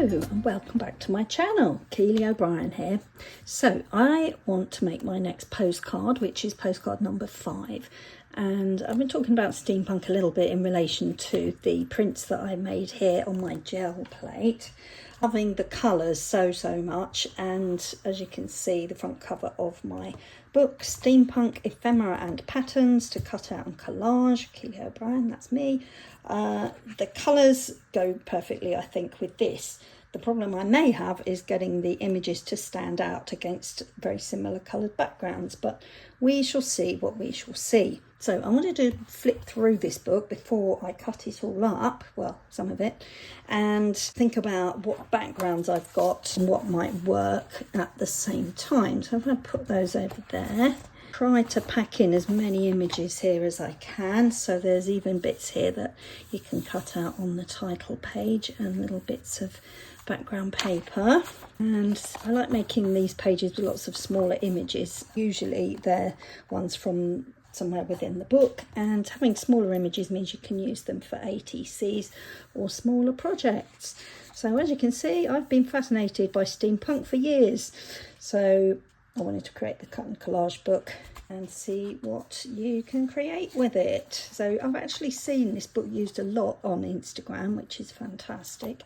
Hello and welcome back to my channel. Keely O'Brien here. So I want to make my next postcard, which is postcard number 5, and I've been talking about steampunk a little bit in relation to the prints that I made here on my gel plate. Loving the colours so much, and as you can see, the front cover of my book, Steampunk, Ephemera and Patterns to Cut Out and Collage, Keely O'Brien, that's me. The colours go perfectly, I think, with this. The problem I may have is getting the images to stand out against very similar coloured backgrounds, but we shall see what we shall see. So I wanted to flip through this book before I cut it all up, well, some of it, and think about what backgrounds I've got and what might work at the same time. So I'm going to put those over there. Try to pack in as many images here as I can, so there's even bits here that you can cut out on the title page and little bits of background paper. And I like making these pages with lots of smaller images. Usually they're ones from somewhere within the book, and having smaller images means you can use them for ATCs or smaller projects. So as you can see, I've been fascinated by steampunk for years, so I wanted to create the cut and collage book and see what you can create with it. So I've actually seen this book used a lot on Instagram, which is fantastic.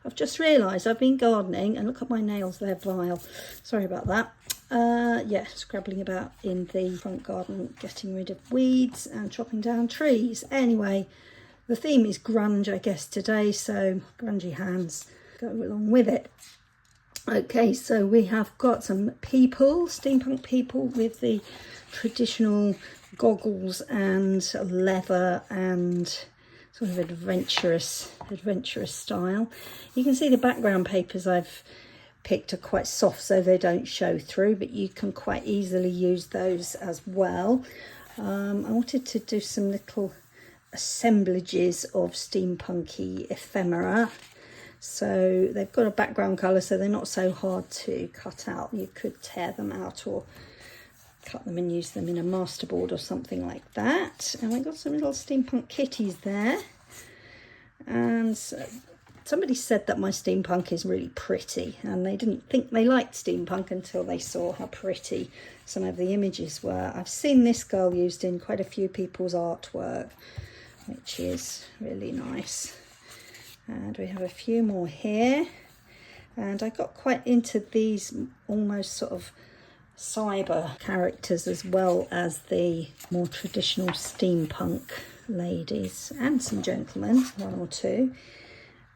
I've just realised I've been gardening and look at my nails, they're vile. Sorry about that. Yeah, scrabbling about in the front garden, getting rid of weeds and chopping down trees. Anyway, the theme is grunge, I guess, today, so grungy hands go along with it. Okay, so we have got some people, steampunk people with the traditional goggles and leather and sort of adventurous style. You can see the background papers I've picked are quite soft, so they don't show through, but you can quite easily use those as well. I wanted to do some little assemblages of steampunky ephemera. So they've got a background colour, so they're not so hard to cut out. You could tear them out or cut them and use them in a masterboard or something like that. And we've got some little steampunk kitties there. And somebody said that my steampunk is really pretty, and they didn't think they liked steampunk until they saw how pretty some of the images were. I've seen this girl used in quite a few people's artwork, which is really nice. And we have a few more here, and I got quite into these almost sort of cyber characters as well as the more traditional steampunk ladies and some gentlemen, one or two.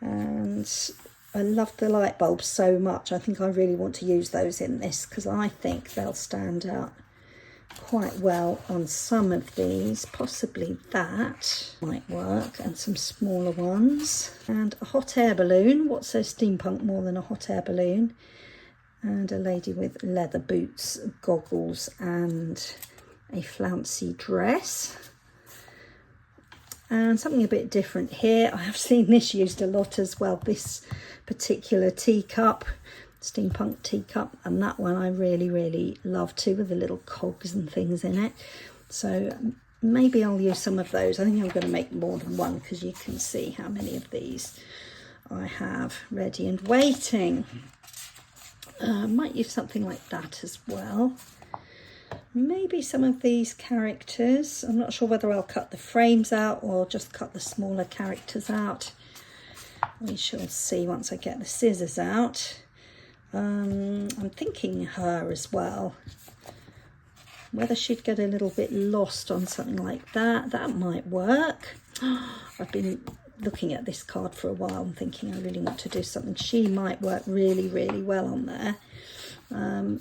And I love the light bulbs so much. I think I really want to use those in this because I think they'll stand out quite well on some of these. Possibly that might work, and some smaller ones, and a hot air balloon. What's so steampunk more than a hot air balloon? And a lady with leather boots, goggles and a flouncy dress. And something a bit different here. I have seen this used a lot as well, this particular teacup, steampunk teacup, and that one I really love too, with the little cogs and things in it. So maybe I'll use some of those. I think I'm going to make more than one because you can see how many of these I have ready and waiting. Might use something like that as well. Maybe some of these characters. I'm not sure whether I'll cut the frames out or just cut the smaller characters out. We shall see once I get the scissors out. I'm thinking her as well. Whether she'd get a little bit lost on something like that, that might work. I've been looking at this card for a while and thinking I really want to do something. She might work really well on there.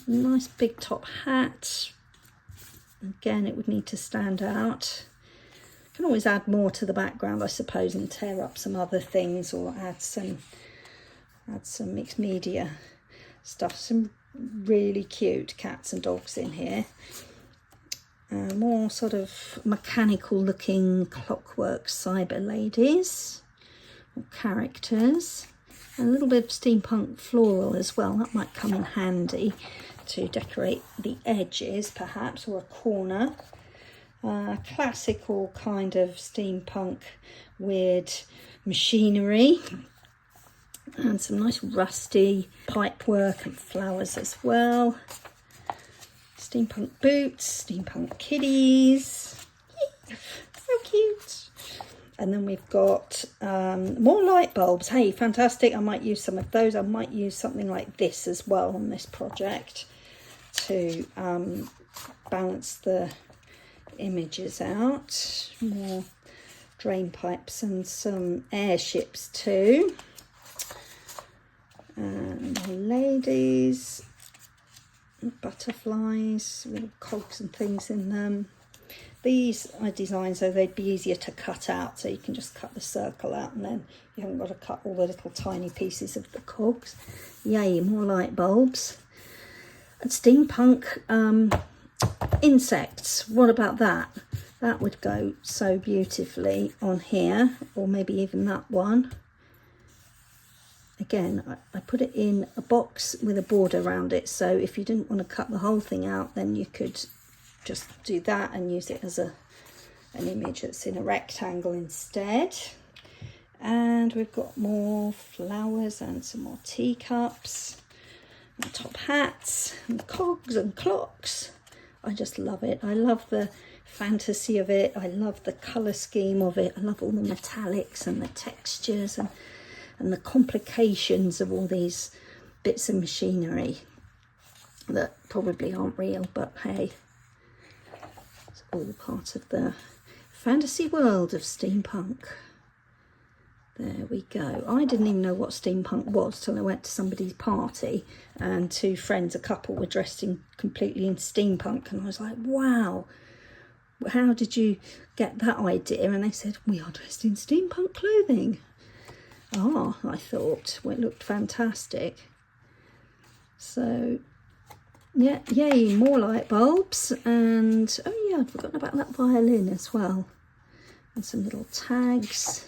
Nice big top hat. Again, it would need to stand out. You can always add more to the background, I suppose, and tear up some other things, or add some mixed media stuff. Some really cute cats and dogs in here. More sort of mechanical looking clockwork cyber ladies or characters. And a little bit of steampunk floral as well. That might come in handy to decorate the edges perhaps, or a corner. Classical kind of steampunk weird machinery. And some nice rusty pipe work and flowers as well. Steampunk boots, steampunk kitties. So cute. And then we've got more light bulbs. Hey, fantastic. I might use some of those. I might use something like this as well on this project to balance the images out. More drain pipes and some airships too. And ladies, butterflies, little cogs and things in them. These I designed so they'd be easier to cut out, so you can just cut the circle out and then you haven't got to cut all the little tiny pieces of the cogs. Yay, more light bulbs. And steampunk insects, what about that? That would go so beautifully on here, or maybe even that one. Again, I put it in a box with a border around it, so if you didn't want to cut the whole thing out, then you could just do that and use it as an image that's in a rectangle instead. And we've got more flowers and some more teacups and top hats and cogs and clocks. I just love it. I love the fantasy of it. I love the colour scheme of it. I love all the metallics and the textures and the complications of all these bits of machinery that probably aren't real, but hey, it's all part of the fantasy world of steampunk. There we go. I didn't even know what steampunk was till I went to somebody's party and two friends, a couple, were dressed in completely in steampunk, and I was like, wow, how did you get that idea? And they said, we are dressed in steampunk clothing. Ah, I thought, well, it looked fantastic. So, yeah, yay, more light bulbs. And, oh yeah, I'd forgotten about that violin as well. And some little tags.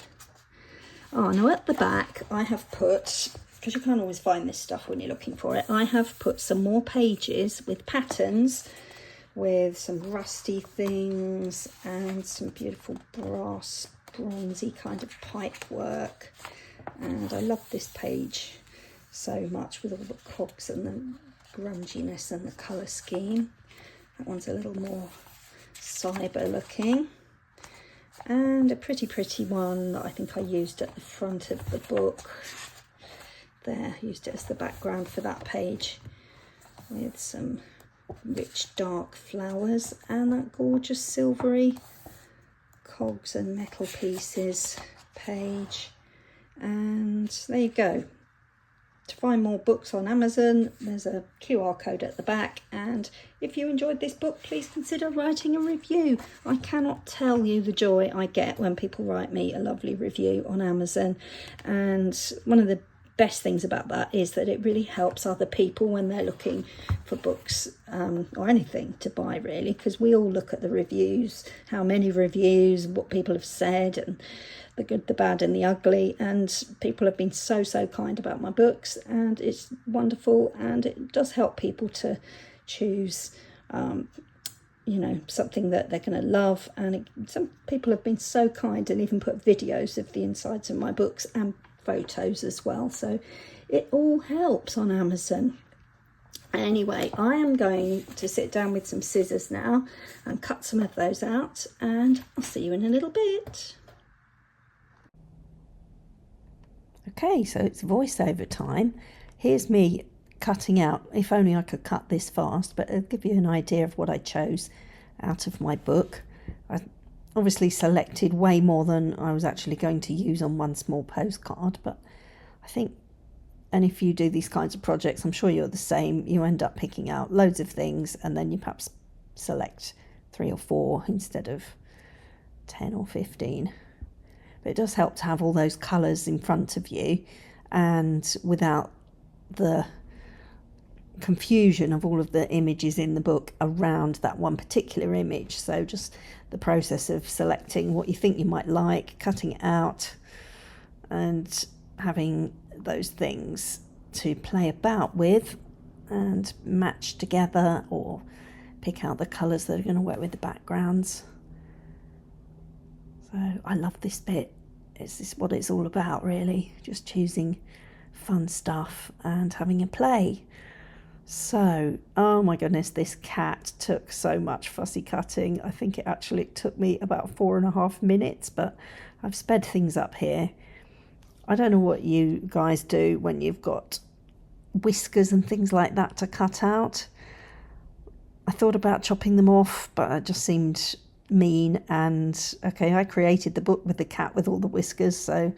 Oh, now at the back, I have put, because you can't always find this stuff when you're looking for it, I have put some more pages with patterns, with some rusty things and some beautiful brass, bronzy kind of pipe work. And I love this page so much with all the cogs and the grunginess and the colour scheme. That one's a little more cyber looking. And a pretty one that I think I used at the front of the book. There, used it as the background for that page with some rich dark flowers and that gorgeous silvery cogs and metal pieces page. And there you go. To find more books on Amazon, there's a QR code at the back, and if you enjoyed this book, please consider writing a review. I cannot tell you the joy I get when people write me a lovely review on Amazon, and one of the best things about that is that it really helps other people when they're looking for books or anything to buy, really, because we all look at the reviews, how many reviews, what people have said, and the good, the bad and the ugly, and people have been so kind about my books, and it's wonderful, and it does help people to choose you know, something that they're going to love. And some people have been so kind and even put videos of the insides of my books and photos as well, so it all helps on Amazon. Anyway, I am going to sit down with some scissors now and cut some of those out, and I'll see you in a little bit. Okay, so it's voiceover time. Here's me cutting out. If only I could cut this fast, but it'll give you an idea of what I chose out of my book. I obviously selected way more than I was actually going to use on one small postcard, but I think, and if you do these kinds of projects, I'm sure you're the same, you end up picking out loads of things and then you perhaps select 3 or 4 instead of 10 or 15. But it does help to have all those colours in front of you and without the confusion of all of the images in the book around that one particular image. So just the process of selecting what you think you might like, cutting it out, and having those things to play about with and match together, or pick out the colours that are going to work with the backgrounds. So I love this bit. It's what it's all about, really, just choosing fun stuff and having a play. So, oh my goodness, this cat took so much fussy cutting. I think it actually took me about 4.5 minutes, but I've sped things up here. I don't know what you guys do when you've got whiskers and things like that to cut out. I thought about chopping them off, but it just seemed mean. And okay, I created the book with the cat with all the whiskers, so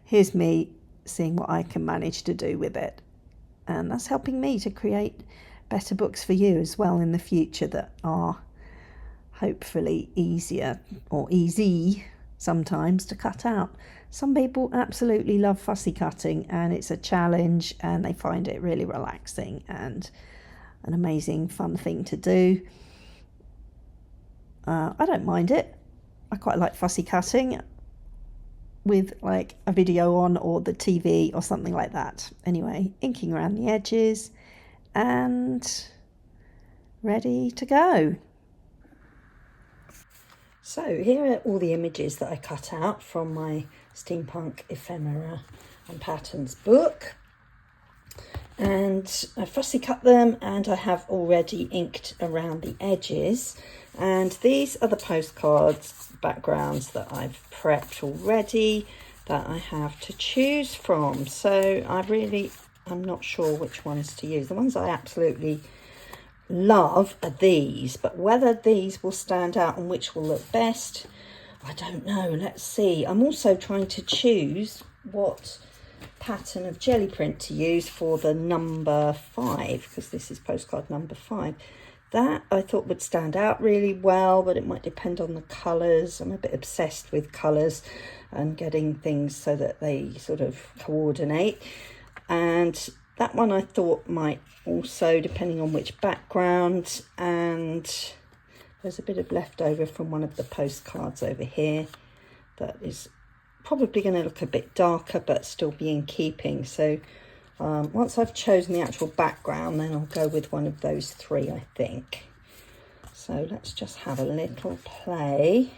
here's me seeing what I can manage to do with it. And that's helping me to create better books for you as well in the future that are hopefully easier or easy sometimes to cut out. Some people absolutely love fussy cutting and it's a challenge and they find it really relaxing and an amazing fun thing to do. I don't mind it. I quite like fussy cutting with like a video on or the TV or something like that. Anyway, inking around the edges and ready to go. So here are all the images that I cut out from my Steampunk Ephemera and Patterns book. And I fussy cut them and I have already inked around the edges. And these are the postcards backgrounds that I've prepped already that I have to choose from. So I'm not sure which ones to use. The ones I absolutely love are these, but whether these will stand out and which will look best, I don't know. Let's see. I'm also trying to choose what pattern of jelly print to use for the number 5, because this is postcard number 5. That I thought would stand out really well, but it might depend on the colours. I'm a bit obsessed with colours and getting things so that they sort of coordinate. And that one I thought might also, depending on which background, and there's a bit of leftover from one of the postcards over here that is probably going to look a bit darker but still be in keeping. So once I've chosen the actual background, then I'll go with one of those 3, I think. So let's just have a little play.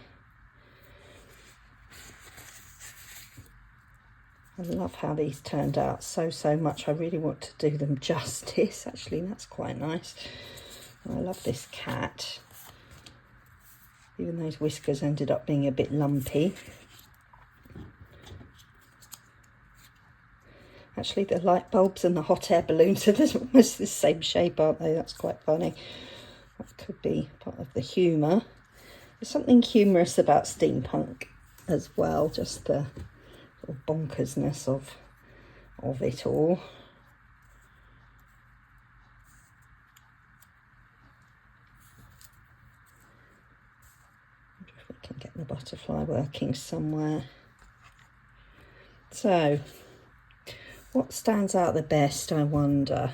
I love how these turned out so much. I really want to do them justice. Actually, that's quite nice. I love this cat. Even those whiskers ended up being a bit lumpy. Actually, the light bulbs and the hot air balloons are almost the same shape, aren't they? That's quite funny. That could be part of the humour. There's something humorous about steampunk as well, just the sort of bonkersness of it all. I wonder if we can get the butterfly working somewhere. So, what stands out the best, I wonder?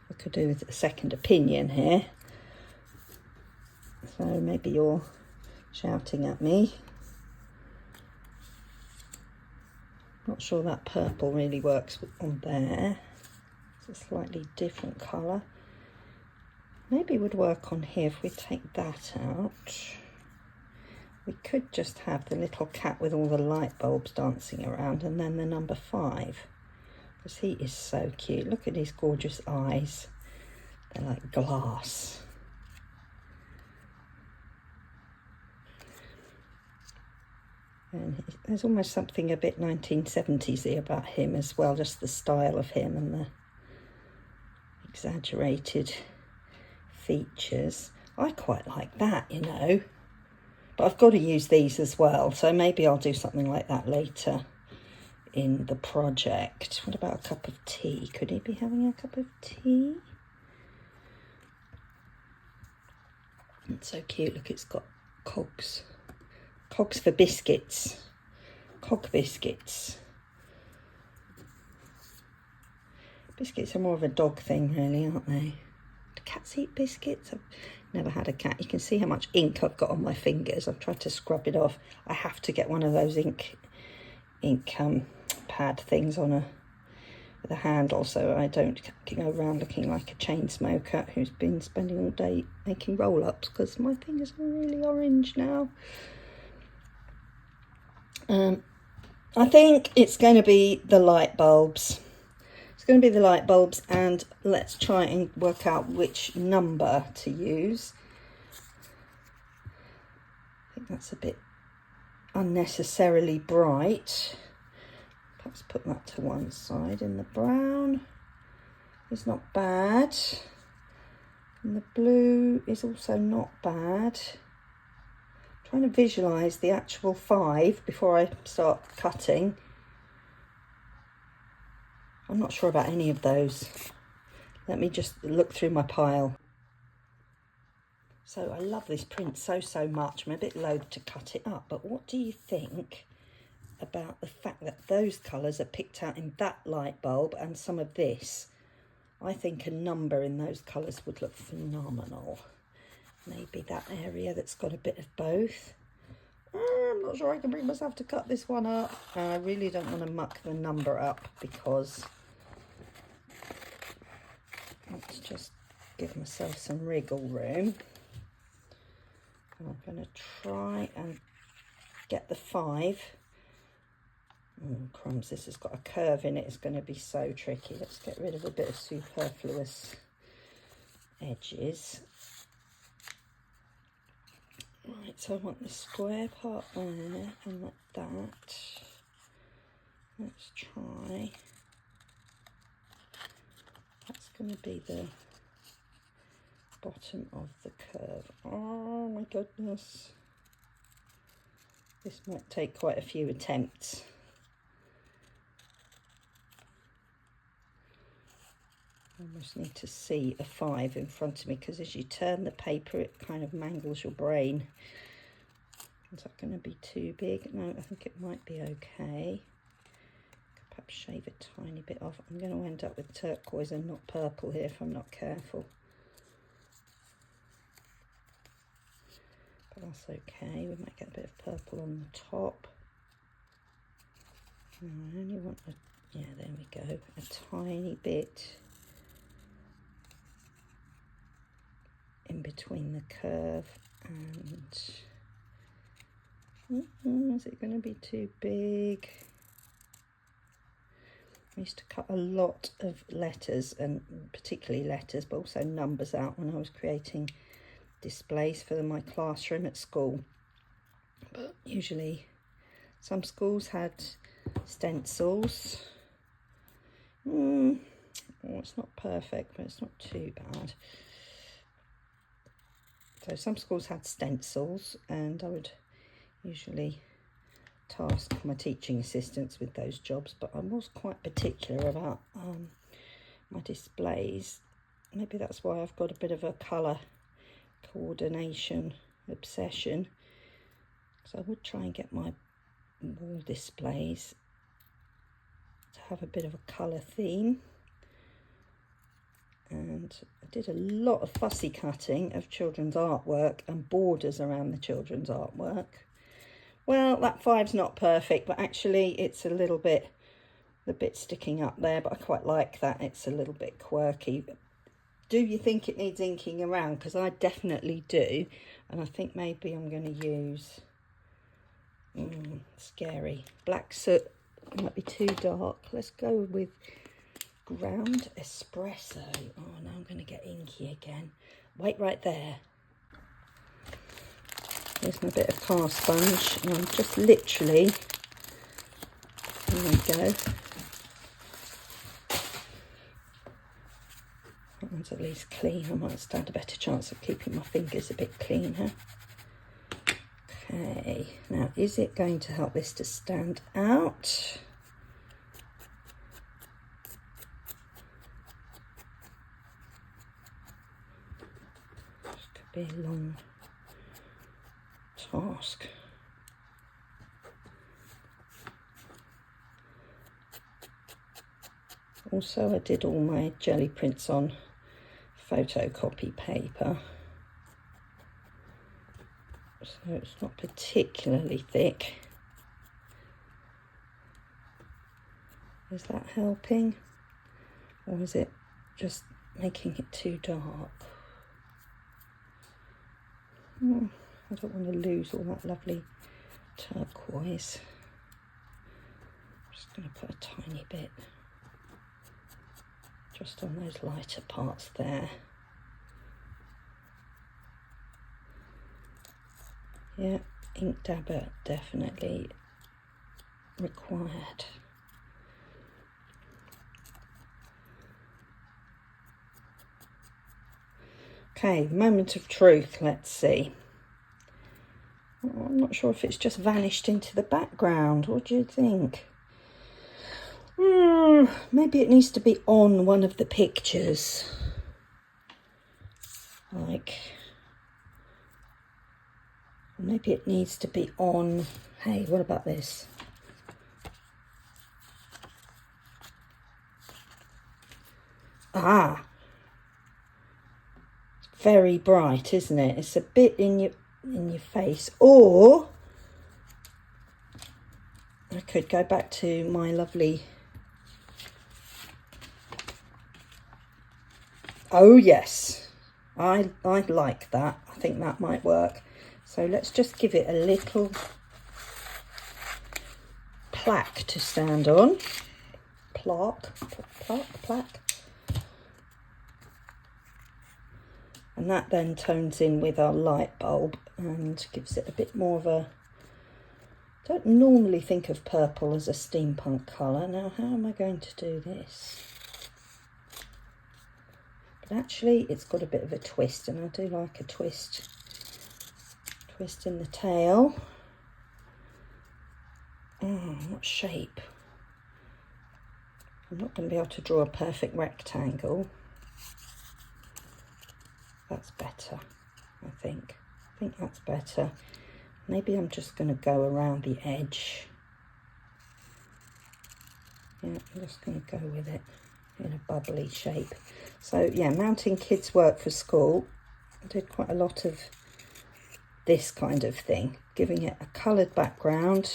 I could do with a second opinion here. So maybe you're shouting at me. Not sure that purple really works on there. It's a slightly different colour. Maybe it would work on here if we take that out. We could just have the little cat with all the light bulbs dancing around and then the number 5. Because he is so cute. Look at his gorgeous eyes. They're like glass. And there's almost something a bit 1970s-y about him as well. Just the style of him and the exaggerated features. I quite like that, you know. But I've got to use these as well. So maybe I'll do something like that later in the project. What about a cup of tea? Could he be having a cup of tea? It's so cute. Look, it's got cogs. Cogs for biscuits. Cog biscuits. Biscuits are more of a dog thing, really, aren't they? Do cats eat biscuits? I've never had a cat. You can see how much ink I've got on my fingers. I've tried to scrub it off. I have to get one of those ink pad things on with a handle, so I don't go around looking like a chain smoker who's been spending all day making roll-ups, because my fingers are really orange now. I think it's going to be the light bulbs. going to be the light bulbs, and let's try and work out which number to use. I think that's a bit unnecessarily bright. Perhaps put that to one side. And the brown is not bad. And the blue is also not bad. I'm trying to visualise the actual 5 before I start cutting. I'm not sure about any of those. Let me just look through my pile. So I love this print so much. I'm a bit loath to cut it up, but what do you think about the fact that those colours are picked out in that light bulb and some of this? I think a number in those colours would look phenomenal. Maybe that area that's got a bit of both. I'm not sure I can bring myself to cut this one up. I really don't want to muck the number up, because let's just give myself some wriggle room. I'm going to try and get the 5. Oh, crumbs, this has got a curve in it. It's going to be so tricky. Let's get rid of a bit of superfluous edges. Right, so I want the square part there, and like that. Let's try. That's going to be the bottom of the curve. Oh my goodness. This might take quite a few attempts. I almost need to see a 5 in front of me, because as you turn the paper it kind of mangles your brain. Is that going to be too big? No, I think it might be okay. Could perhaps shave a tiny bit off. I'm going to end up with turquoise and not purple here if I'm not careful. But that's okay. We might get a bit of purple on the top. No, I only want a, yeah, there we go, a tiny bit in between the curve and is it going to be too big? I used to cut a lot of letters, and particularly letters, but also numbers out when I was creating displays for my classroom at school. But usually some schools had stencils. Oh, it's not perfect, but it's not too bad. So some schools had stencils, and I would usually task my teaching assistants with those jobs, but I was quite particular about my displays. Maybe that's why I've got a bit of a colour coordination obsession, because I would try and get my wall displays to have a bit of a colour theme. And I did a lot of fussy cutting of children's artwork and borders around the children's artwork. Well, that 5's not perfect, but actually it's a little bit, the bit sticking up there, but I quite like that. It's a little bit quirky. Do you think it needs inking around? Because I definitely do. And I think maybe I'm going to use, scary, black soot. It might be too dark. Let's go with ground espresso. Oh, now I'm going to get inky again. Wait right there. There's my bit of car sponge, and I'm just literally, there we go. That one's at least clean. I might stand a better chance of keeping my fingers a bit cleaner. Okay, now is it going to help this to stand out? Be a long task. Also, I did all my jelly prints on photocopy paper, so it's not particularly thick. Is that helping, or is it just making it too dark? I don't want to lose all that lovely turquoise. I'm just going to put a tiny bit just on those lighter parts there. Yeah, ink dabber definitely required. Okay, moment of truth, let's see. Oh, I'm not sure if it's just vanished into the background. What do you think? Maybe it needs to be on one of the pictures. Like, maybe it needs to be on, hey, what about this? Ah, it's very bright, isn't it? It's a bit in your face. Or I could go back to my lovely, oh yes, I like that. I think that might work. So let's just give it a little plaque to stand on. Plaque. And that then tones in with our light bulb and gives it a bit more of a, I don't normally think of purple as a steampunk colour. Now, how am I going to do this? But actually, it's got a bit of a twist, and I do like a twist in the tail. What shape? I'm not going to be able to draw a perfect rectangle. That's better, I think. I think that's better. Maybe I'm just going to go around the edge. Yeah, I'm just going to go with it in a bubbly shape. So yeah, mounting kids' work for school, I did quite a lot of this kind of thing, giving it a coloured background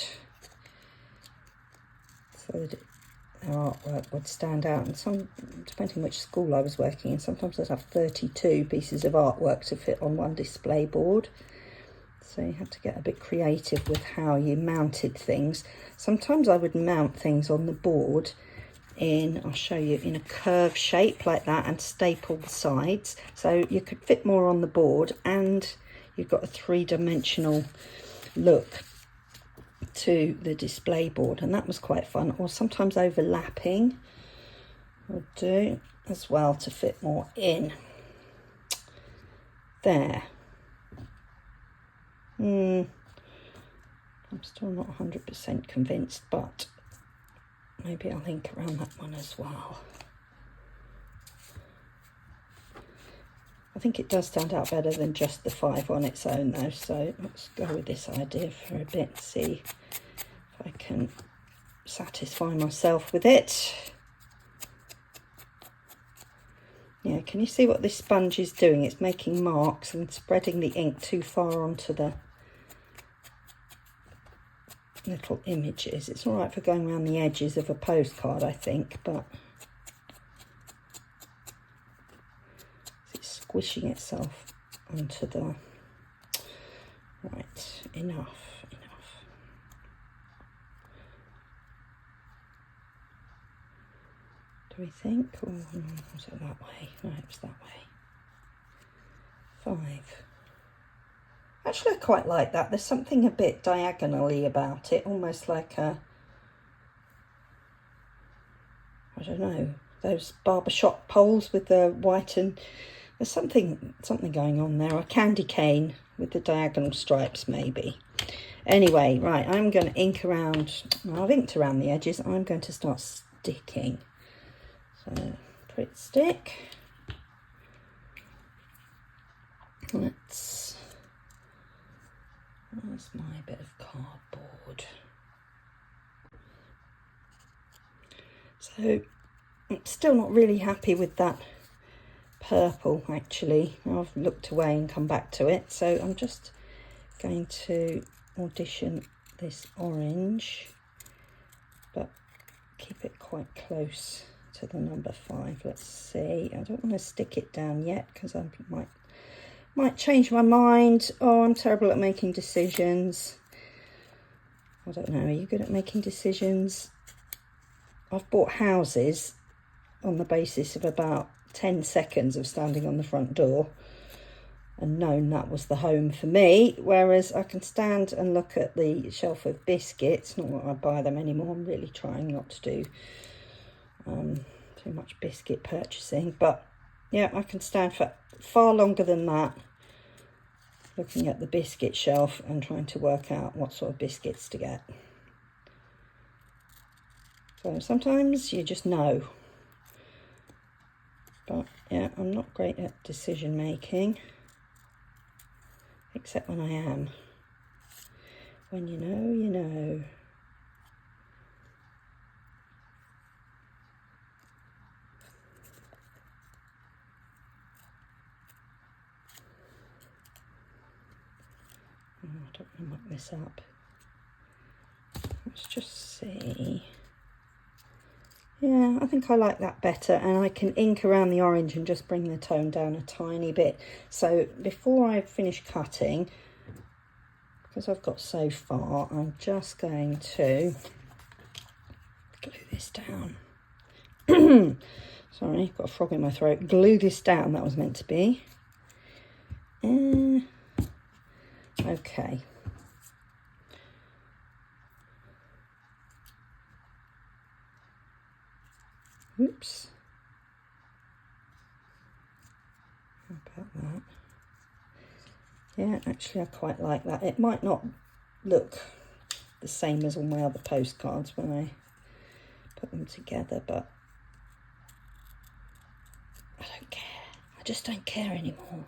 so that their artwork would stand out. And some, depending which school I was working in, sometimes I'd have 32 pieces of artwork to fit on one display board. So you have to get a bit creative with how you mounted things. Sometimes I would mount things on the board in, I'll show you, in a curved shape like that, and staple the sides so you could fit more on the board and you've got a three-dimensional look to the display board, and that was quite fun. Or sometimes overlapping will do as well to fit more in. There. I'm still not 100% convinced, but maybe I'll ink around that one as well. I think it does stand out better than just the 5 on its own though, so let's go with this idea for a bit, see if I can satisfy myself with it. Yeah, can you see what this sponge is doing? It's making marks and spreading the ink too far onto the little images. It's all right for going around the edges of a postcard, I think, but squishing itself onto the, right, enough. Do we think? Oh, no, was it that way? No, it was that way. 5. Actually, I quite like that. There's something a bit diagonally about it, almost like a, I don't know, those barbershop poles with the white, and there's something going on there. A candy cane with the diagonal stripes, maybe. Anyway, right, I'm going to ink around. Well, I've inked around the edges. I'm going to start sticking. So, Pritt stick. Where's my bit of cardboard? So, I'm still not really happy with that purple, actually. I've looked away and come back to it, so I'm just going to audition this orange, but keep it quite close to the number 5. Let's see. I don't want to stick it down yet because I might change my mind. Oh, I'm terrible at making decisions. I don't know, are you good at making decisions? I've bought houses on the basis of about 10 seconds of standing on the front door and known that was the home for me, whereas I can stand and look at the shelf of biscuits. Not that I buy them anymore, I'm really trying not to do too much biscuit purchasing, but yeah, I can stand for far longer than that looking at the biscuit shelf and trying to work out what sort of biscuits to get. So sometimes you just know. But yeah, I'm not great at decision making, except when I am. When you know, you know. Oh, I don't want to muck this up. Let's just see. Yeah, I think I like that better, and I can ink around the orange and just bring the tone down a tiny bit. So before I finish cutting, because I've got so far, I'm just going to glue this down. Sorry, got a frog in my throat. Glue this down, that was meant to be. Okay. Oops. How about that? Yeah, actually I quite like that. It might not look the same as all my other postcards when I put them together, but I don't care. I just don't care anymore.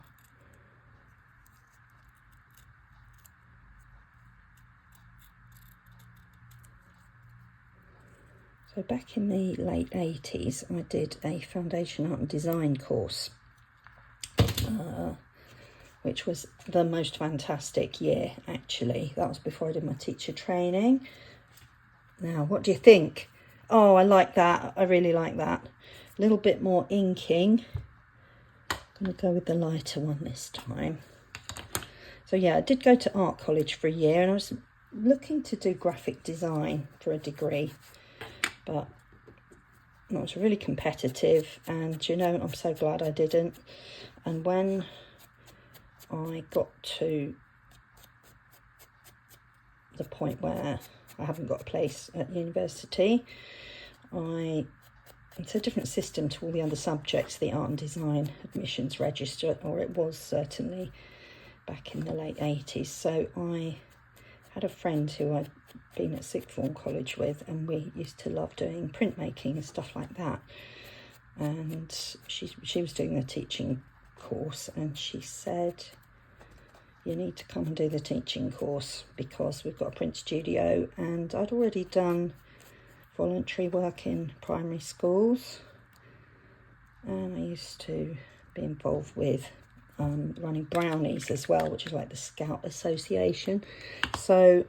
So back in the late 80s, I did a foundation art and design course, which was the most fantastic year, actually. That was before I did my teacher training. Now, what do you think? Oh, I like that. I really like that. A little bit more inking. I'm going to go with the lighter one this time. So yeah, I did go to art college for a year, and I was looking to do graphic design for a degree. But it was really competitive, and you know, I'm so glad I didn't. And when I got to the point where I haven't got a place at university, it's a different system to all the other subjects, the art and design admissions register, or it was certainly back in the late 80s. So I had a friend who I'd been at sixth form college with, and we used to love doing printmaking and stuff like that. And she was doing the teaching course, and she said, you need to come and do the teaching course because we've got a print studio. And I'd already done voluntary work in primary schools, and I used to be involved with running brownies as well, which is like the Scout Association. So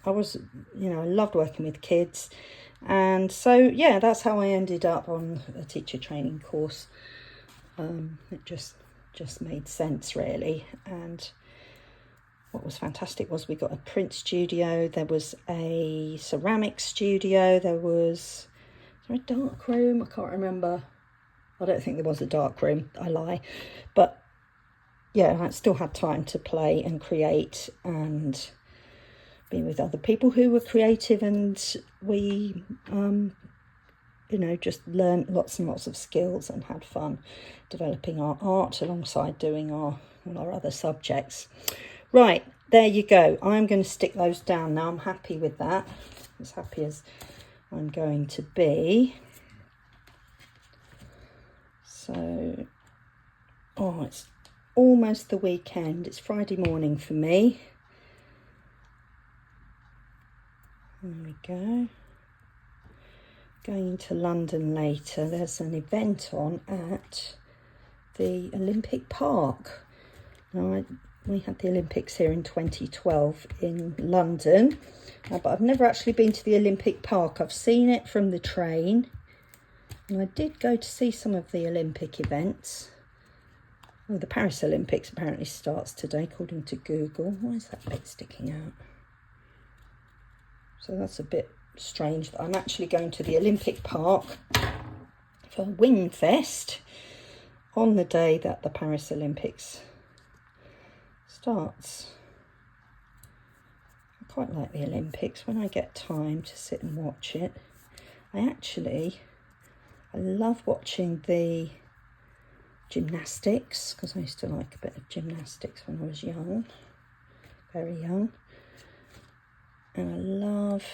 I was, you know, I loved working with kids, and so yeah, that's how I ended up on a teacher training course. It just made sense, really. And what was fantastic was we got a print studio, there was a ceramic studio, there was a dark room? I can't remember. I don't think there was a dark room, I lie. But yeah, I still had time to play and create and be with other people who were creative, and we, you know, just learned lots and lots of skills and had fun developing our art alongside doing all our other subjects. Right, there you go. I'm going to stick those down now. I'm happy with that, as happy as I'm going to be. So, oh, it's almost the weekend. It's Friday morning for me. There we go. Going to London later. There's an event on at the Olympic Park. Now, we had the Olympics here in 2012 in London, but I've never actually been to the Olympic Park. I've seen it from the train, and I did go to see some of the Olympic events. Oh, the Paris Olympics apparently starts today, according to Google. Why is that bit sticking out? So that's a bit strange that I'm actually going to the Olympic Park for Wingfest on the day that the Paris Olympics starts. I quite like the Olympics when I get time to sit and watch it. I love watching the gymnastics, because I used to like a bit of gymnastics when I was young, very young. And I love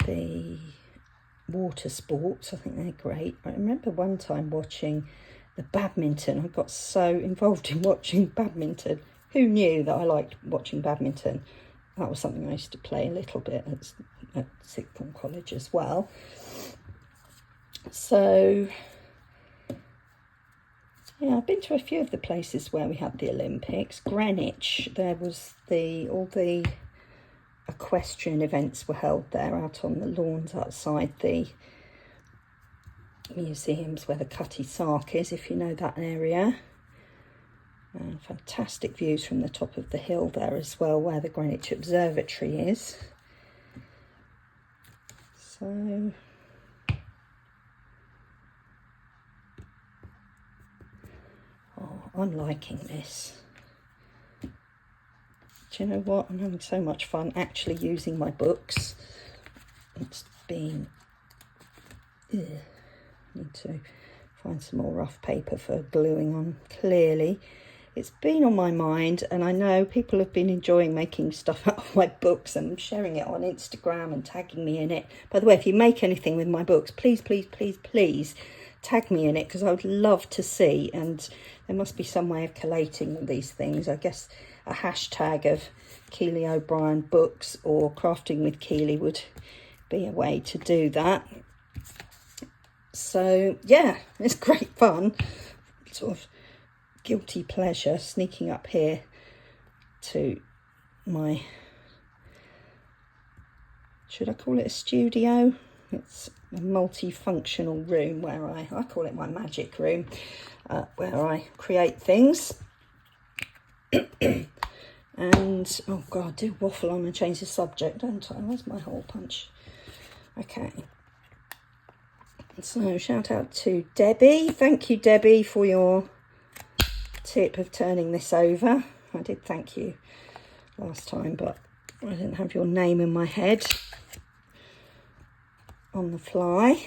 the water sports. I think they're great. I remember one time watching the badminton. I got so involved in watching badminton. Who knew that I liked watching badminton? That was something I used to play a little bit at sixth form college as well. So yeah, I've been to a few of the places where we had the Olympics. Greenwich, there was all the equestrian events were held there out on the lawns outside the museums where the Cutty Sark is, if you know that area. Fantastic views from the top of the hill there as well, where the Greenwich Observatory is. So I'm liking this. Do you know what? I'm having so much fun actually using my books. It's been... need to find some more rough paper for gluing on. Clearly, it's been on my mind, and I know people have been enjoying making stuff out of my books and sharing it on Instagram and tagging me in it. By the way, if you make anything with my books, please, please, please, please tag me in it, because I would love to see. And there must be some way of collating all these things. I guess a hashtag of Keely O'Brien books or crafting with Keely would be a way to do that. So yeah, it's great fun. Sort of guilty pleasure sneaking up here to my, should I call it a studio? It's a multifunctional room where I call it my magic room, where I create things. And oh god, I do waffle on and change the subject, don't I? Where's my hole punch? Okay. So shout out to Debbie. Thank you, Debbie, for your tip of turning this over. I did thank you last time, but I didn't have your name in my head on the fly,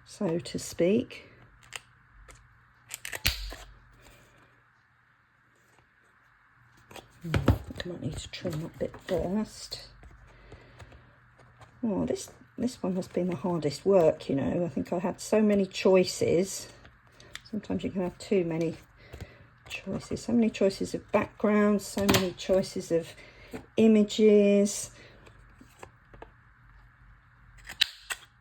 so to speak. I think I might need to trim that bit first. Oh, this one has been the hardest work, you know. I think I had so many choices. Sometimes you can have too many choices. So many choices of backgrounds, so many choices of images.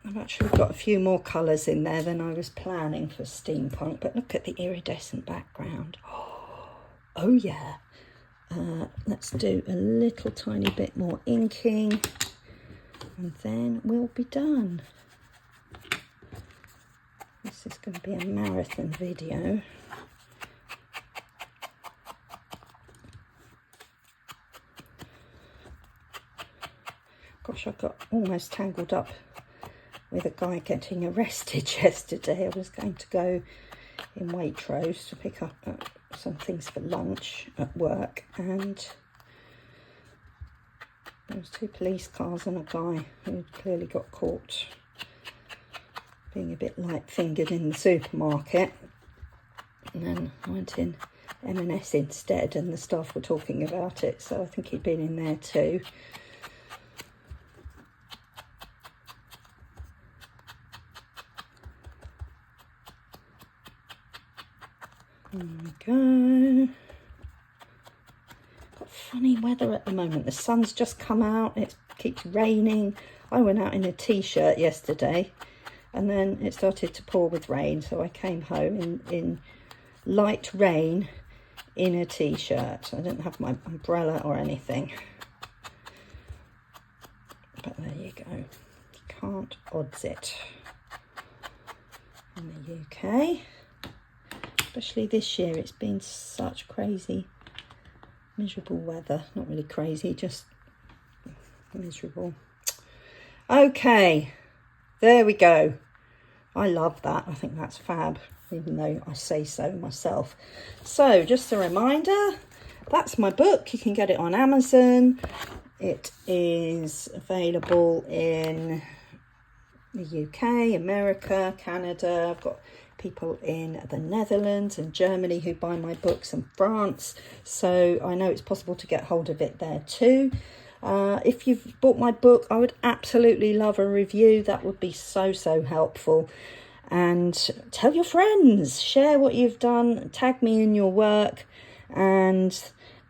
I've actually got a few more colours in there than I was planning for Steampunk, but look at the iridescent background. Oh yeah. Let's do a little tiny bit more inking, and then we'll be done. This is going to be a marathon video. Gosh, I got almost tangled up with a guy getting arrested yesterday. I was going to go in Waitrose to pick up some things for lunch at work, and there was 2 police cars and a guy who clearly got caught being a bit light-fingered in the supermarket. And then I went in M&S instead, and the staff were talking about it, so I think he'd been in there too. There we go. Got funny weather at the moment. The sun's just come out. It keeps raining. I went out in a t-shirt yesterday, and then it started to pour with rain, so I came home in light rain in a t-shirt. I didn't have my umbrella or anything, but there you go. Can't odds it in the UK. Especially this year, it's been such crazy, miserable weather. Not really crazy, just miserable. Okay, there we go. I love that. I think that's fab, even though I say so myself. So just a reminder, that's my book. You can get it on Amazon. It is available in the UK, America, Canada. I've got people in the Netherlands and Germany who buy my books, and France, so I know it's possible to get hold of it there too. If you've bought my book, I would absolutely love a review. That would be so helpful. And tell your friends, share what you've done, tag me in your work. And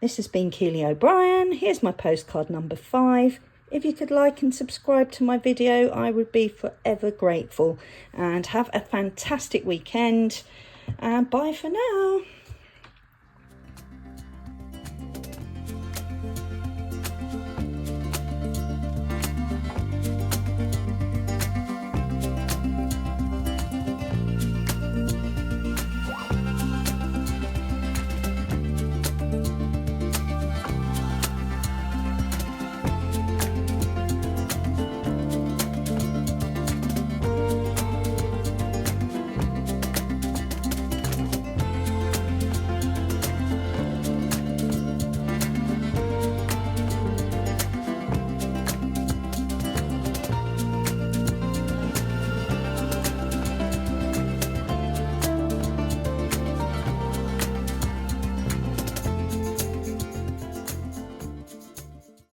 this has been Keely O'Brien. Here's my postcard number 5. If you could like and subscribe to my video, I would be forever grateful. And have a fantastic weekend. And bye for now.